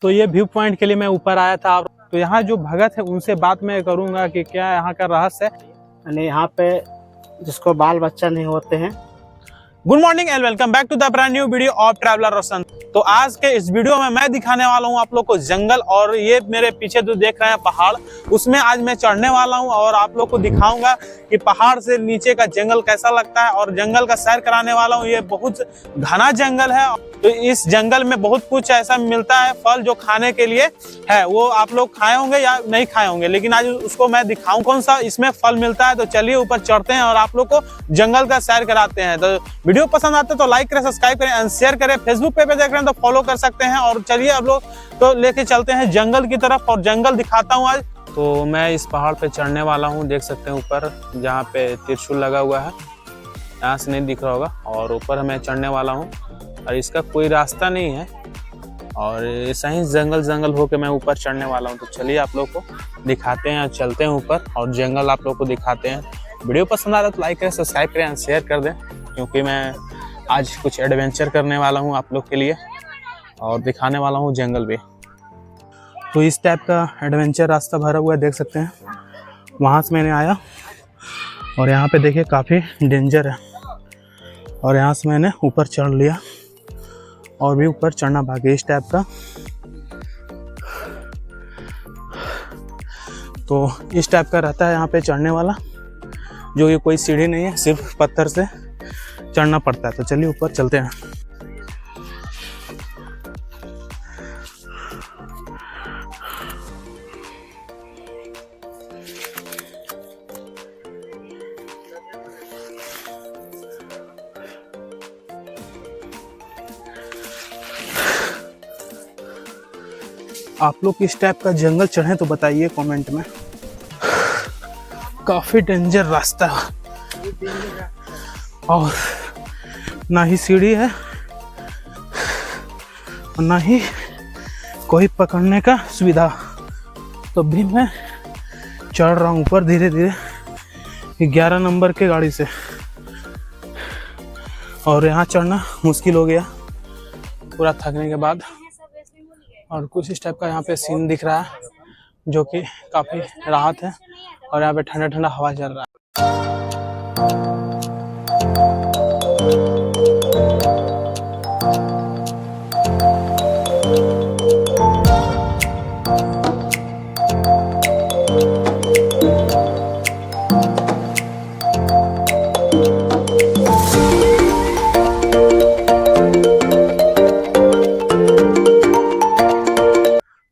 तो ये view point के लिए मैं ऊपर आया था। तो यहाँ जो भगत है उनसे बात मैं करूंगा कि क्या यहाँ का रहस्य है। यानी यहाँ पे जिसको बाल बच्चा नहीं होते हैं। Good morning and welcome back to the brand new video of traveller Roshan. तो आज के इस वीडियो में मैं दिखाने वाला हूँ आप लोग को जंगल, और ये मेरे पीछे जो देख रहे हैं पहाड़, उसमें आज मैं चढ़ने वाला हूँ और आप लोग को दिखाऊंगा कि पहाड़ से नीचे का जंगल कैसा लगता है, और जंगल का सैर कराने वाला हूँ। ये बहुत घना जंगल है, तो इस जंगल में बहुत कुछ ऐसा मिलता है फल जो खाने के लिए है। वो आप लोग खाए होंगे या नहीं खाए होंगे, लेकिन आज उसको मैं दिखाऊं कौन सा इसमें फल मिलता है। तो चलिए ऊपर चढ़ते हैं और आप लोग को जंगल का सैर कराते हैं। तो वीडियो पसंद आते तो लाइक करें, सब्सक्राइब करें एंड शेयर करें। फेसबुक पे देख रहे हैं तो फॉलो कर सकते हैं। और चलिए अब लोग तो लेके चलते हैं जंगल की तरफ, और जंगल दिखाता हूँ आज। तो मैं इस पहाड़ पे चढ़ने वाला हूँ, देख सकते हैं ऊपर जहाँ पे त्रिशूल लगा हुआ है, यहाँ से नहीं दिख रहा होगा। और ऊपर मैं चढ़ने वाला हूँ और इसका कोई रास्ता नहीं है, और ऐसा ही जंगल होके मैं ऊपर चढ़ने वाला हूँ। तो चलिए आप लोग को दिखाते हैं, चलते हैं ऊपर और जंगल आप लोग को दिखाते हैं। वीडियो पसंद आ रहा है तो लाइक करें, सब्सक्राइब करें, शेयर कर दें, क्योंकि मैं आज कुछ एडवेंचर करने वाला हूँ आप लोग के लिए और दिखाने वाला हूँ जंगल भी। तो इस टाइप का एडवेंचर रास्ता भरा हुआ है, देख सकते हैं। वहाँ से मैंने आया और यहाँ पे देखिए काफ़ी डेंजर है, और यहाँ से मैंने ऊपर चढ़ लिया और भी ऊपर चढ़ना बाकी इस टाइप का। तो इस टाइप का रहता है यहाँ पे चढ़ने वाला, जो कि कोई सीढ़ी नहीं है, सिर्फ पत्थर से चढ़ना पड़ता है। तो चलिए ऊपर चलते हैं। आप लोग इस टाइप का जंगल चढ़े तो बताइए कमेंट में। काफी डेंजर रास्ता है, और ना ही सीढ़ी है और ना ही कोई पकड़ने का सुविधा। तो भी मैं चढ़ रहा हूँ ऊपर धीरे धीरे 11 नंबर के गाड़ी से, और यहाँ चढ़ना मुश्किल हो गया पूरा थकने के बाद। और कुछ इस टाइप का यहाँ पे सीन दिख रहा है, जो कि काफ़ी राहत है, और यहाँ पे ठंडा ठंडा हवा चल रहा है।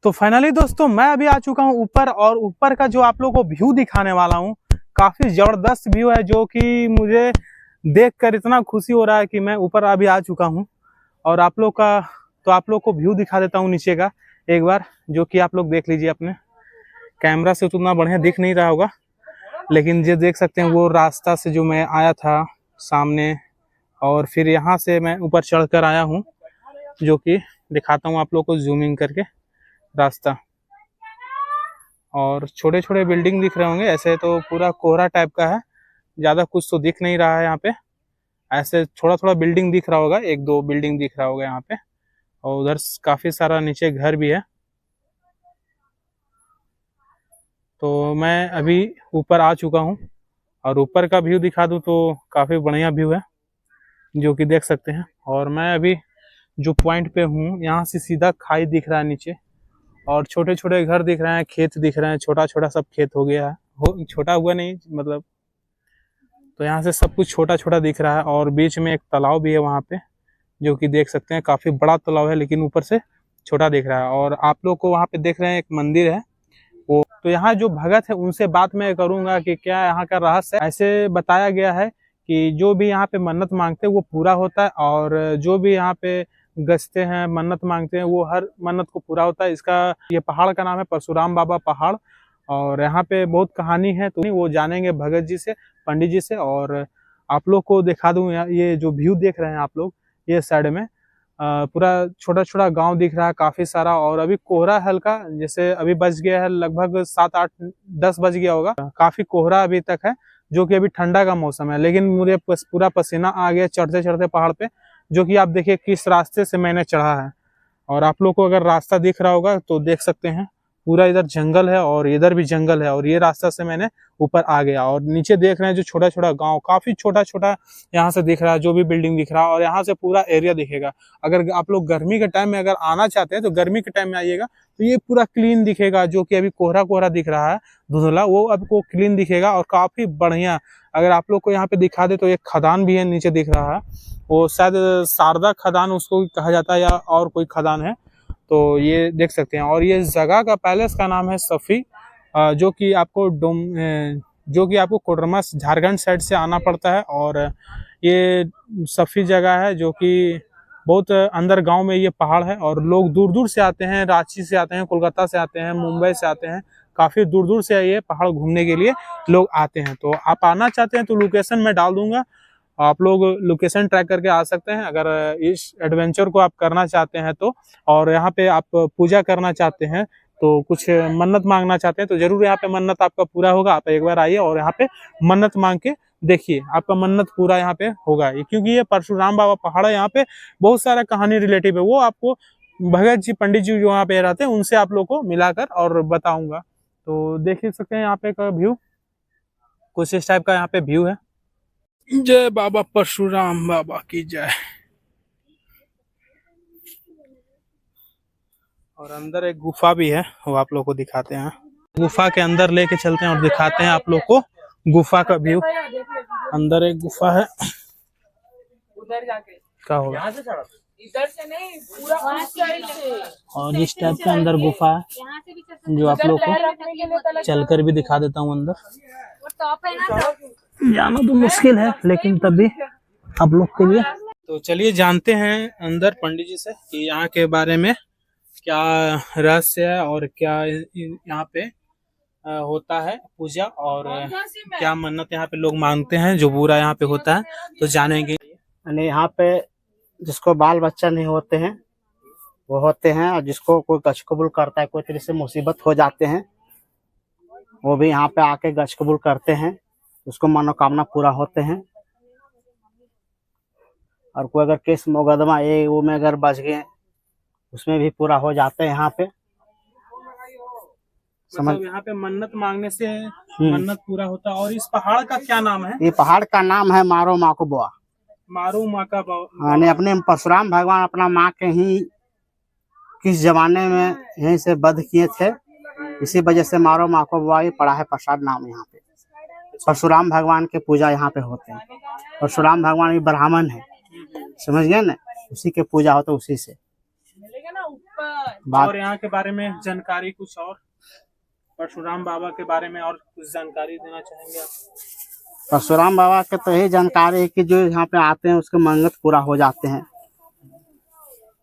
तो फाइनली दोस्तों मैं अभी आ चुका हूँ ऊपर, और ऊपर का जो आप लोगों को व्यू दिखाने वाला हूँ, काफी जबरदस्त व्यू है, जो कि मुझे देखकर इतना खुशी हो रहा है कि मैं ऊपर अभी आ चुका हूँ। और आप लोग का तो आप लोग को व्यू दिखा देता हूँ नीचे का एक बार, जो कि आप लोग देख लीजिए। अपने कैमरा से उतना बढ़िया दिख नहीं रहा होगा, लेकिन जो देख सकते हैं वो रास्ता से जो मैं आया था सामने, और फिर यहाँ से मैं ऊपर चढ़ कर आया हूँ, जो कि दिखाता हूँ आप लोग को जूमिंग करके रास्ता। और छोटे छोटे बिल्डिंग दिख रहे होंगे, ऐसे तो पूरा कोहरा टाइप का है, ज़्यादा कुछ तो दिख नहीं रहा है यहाँ पे। ऐसे थोड़ा थोड़ा बिल्डिंग दिख रहा होगा, एक दो बिल्डिंग दिख रहा होगा यहाँ पे, और उधर काफ़ी सारा नीचे घर भी है। तो मैं अभी ऊपर आ चुका हूँ, और ऊपर का व्यू दिखा दूँ तो काफ़ी बढ़िया व्यू है, जो कि देख सकते हैं। और मैं अभी जो पॉइंट पे हूँ, यहाँ से सीधा खाई दिख रहा है नीचे, और छोटे छोटे घर दिख रहे हैं, खेत दिख रहे हैं, छोटा छोटा सब खेत हो गया है, छोटा हुआ नहीं मतलब। तो यहाँ से सब कुछ छोटा छोटा दिख रहा है, और बीच में एक तालाब भी है वहाँ पे, जो कि देख सकते हैं काफ़ी बड़ा तालाब है, लेकिन ऊपर से छोटा दिख रहा है। और आप लोग को वहाँ पे देख रहे हैं एक मंदिर है वो। तो यहाँ जो भगत है उनसे बात मैं करूँगा कि क्या यहाँ का रहस्य है। ऐसे बताया गया है कि जो भी यहाँ पे मन्नत मांगते हैं वो पूरा होता है, और जो भी यहाँ पे गसते हैं मन्नत मांगते हैं वो हर मन्नत को पूरा होता है। इसका ये पहाड़ का नाम है परशुराम बाबा पहाड़, और यहाँ पे बहुत कहानी है, तो वो जानेंगे भगत जी से, पंडित जी से। और आप लोग को दिखा दूं, ये जो व्यू देख रहे हैं आप लोग, ये साइड में पूरा छोटा छोटा गांव दिख रहा है काफी सारा। और अभी कोहरा हल्का, जैसे अभी बज गया है लगभग 7, 8, 10 बज गया होगा, काफी कोहरा अभी तक है, जो कि अभी ठंडा का मौसम है। लेकिन मुझे पूरा पसीना आ गया चढ़ते चढ़ते पहाड़ पे, जो कि आप देखिए किस रास्ते से मैंने चढ़ा है। और आप लोग को अगर रास्ता दिख रहा होगा तो देख सकते हैं पूरा इधर जंगल है और इधर भी जंगल है, और ये रास्ता से मैंने ऊपर आ गया। और नीचे देख रहे हैं जो छोटा छोटा गांव, काफी छोटा छोटा यहाँ से दिख रहा है, जो भी बिल्डिंग दिख रहा है, और यहाँ से पूरा एरिया दिखेगा। अगर आप लोग गर्मी के टाइम में अगर आना चाहते हैं तो गर्मी के टाइम में आइएगा, तो ये पूरा क्लीन दिखेगा। जो कि अभी कोहरा कोहरा दिख रहा है धुंधला, वो आपको क्लीन दिखेगा और काफी बढ़िया। अगर आप लोग को यहाँ पे दिखा दे तो एक खदान भी है नीचे दिख रहा है, वो शायद शारदा खदान उसको कहा जाता है या और कोई खदान है, तो ये देख सकते हैं। और ये जगह का पैलेस का नाम है सफी, जो कि आपको कोडरमा झारखंड साइड से आना पड़ता है। और ये सफी जगह है जो कि बहुत अंदर गांव में ये पहाड़ है, और लोग दूर दूर से आते हैं, रांची से आते हैं, कोलकाता से आते हैं, मुंबई से आते हैं, काफी दूर दूर से ये पहाड़ घूमने के लिए लोग आते हैं। तो आप आना चाहते हैं तो लोकेशन मैं डाल दूंगा, आप लोग लोकेशन ट्रैक करके आ सकते हैं अगर इस एडवेंचर को आप करना चाहते हैं तो। और यहाँ पे आप पूजा करना चाहते हैं तो कुछ मन्नत मांगना चाहते हैं तो जरूर यहाँ पे मन्नत आपका पूरा होगा। आप एक बार आइए और यहाँ पे मन्नत मांग के देखिए, आपका मन्नत पूरा यहाँ पे होगा। क्योंकि ये परशुराम बाबा पहाड़ है, यहाँ पे बहुत सारा कहानी रिलेटिव है, वो आपको भगत जी पंडित जी जो यहाँ पे रहते हैं उनसे आप लोग को मिलाकर और बताऊंगा। तो देख ही सकते हैं यहाँ पे का व्यू, कुछ इस टाइप का यहाँ पे व्यू है। जय बाबा परशुराम बाबा की जय। और अंदर एक गुफा भी है, वो आप लोग को दिखाते हैं। गुफा के अंदर लेके चलते हैं और दिखाते हैं आप लोग को गुफा का व्यू। अंदर एक गुफा है, उधर जाके क्या होगा, इधर से नहीं पूरा उस साइड से। और इस टाइप के अंदर गुफा है जो आप लोग को चलकर भी दिखा देता हूँ। अंदर जाना तो मुश्किल है लेकिन तब भी आप लोग के लिए। तो चलिए जानते हैं अंदर पंडित जी से कि यहाँ के बारे में क्या रहस्य है और क्या यहाँ पे होता है पूजा, और क्या मन्नत यहाँ पे लोग मांगते हैं जो बुरा यहाँ पे होता है, तो जानेंगे। यानी यहाँ पे जिसको बाल बच्चा नहीं होते हैं वो होते हैं, और जिसको कोई गच कबूल करता है, कोई तरह से मुसीबत हो जाते हैं, वो भी यहाँ पे आके गच कबूल करते हैं, उसको मनोकामना पूरा होते हैं। और कोई अगर केस मुकदमा ये वो में अगर बच गए उसमें भी पूरा हो जाता है यहाँ पे। मतलब यहाँ पे मन्नत मांगने से मन्नत पूरा होता है। और इस पहाड़ का क्या नाम है? ये पहाड़ का नाम है मारो माँ को बुआ। मारो माँ का यानी अपने परशुराम भगवान अपना माँ के ही किस जमाने में यहीं से वध किए थे, इसी वजह से मारो माँ को बुआ पड़ा है प्रसाद नाम। यहाँ पे परशुराम भगवान के पूजा यहाँ पे होते हैं। परशुराम भगवान भी ब्राह्मण है, समझ गए ना, उसी के पूजा होता है उसी से। और यहाँ के बारे में जानकारी कुछ और परशुराम बाबा के बारे में और कुछ जानकारी देना चाहेंगे आप? परशुराम बाबा के तो यही जानकारी है कि जो यहाँ पे आते हैं उसके मन्नत पूरा हो जाते हैं।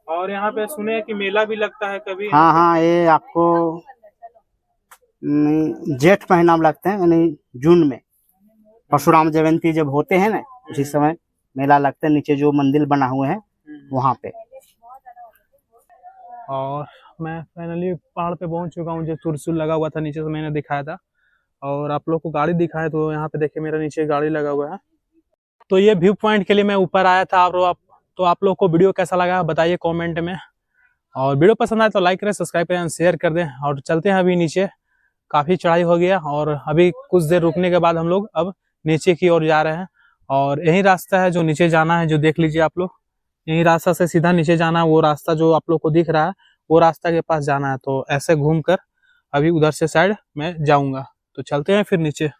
और यहाँ पे सुने कि मेला भी लगता है कभी? हाँ हाँ, ये आपको जेठ महीना में लगते हैं, यानी जून में परशुराम जयंती जब होते हैं ना उसी समय मेला लगता है। नीचे जो मंदिर बना हुए हैं वहाँ पे। और मैं फाइनली पहाड़ पे पहुंच चुका हूँ। जो त्रिशूल लगा हुआ था नीचे से मैंने दिखाया था, और आप लोग को गाड़ी दिखाया तो यहाँ पे देखिए मेरा नीचे गाड़ी लगा हुआ है। तो ये व्यू पॉइंट के लिए मैं ऊपर आया था। तो आप लोग को वीडियो कैसा लगा बताइए कमेंट में, और वीडियो पसंद आए तो लाइक करें, सब्सक्राइब करें, शेयर कर दें। और चलते हैं अभी नीचे, काफ़ी चढ़ाई हो गया और अभी कुछ देर रुकने के बाद हम लोग अब नीचे की ओर जा रहे हैं। और यही रास्ता है जो नीचे जाना है, जो देख लीजिए आप लोग, यही रास्ता से सीधा नीचे जाना है। वो रास्ता जो आप लोग को दिख रहा है वो रास्ता के पास जाना है। तो ऐसे घूमकर अभी उधर से साइड में जाऊंगा। तो चलते हैं फिर नीचे।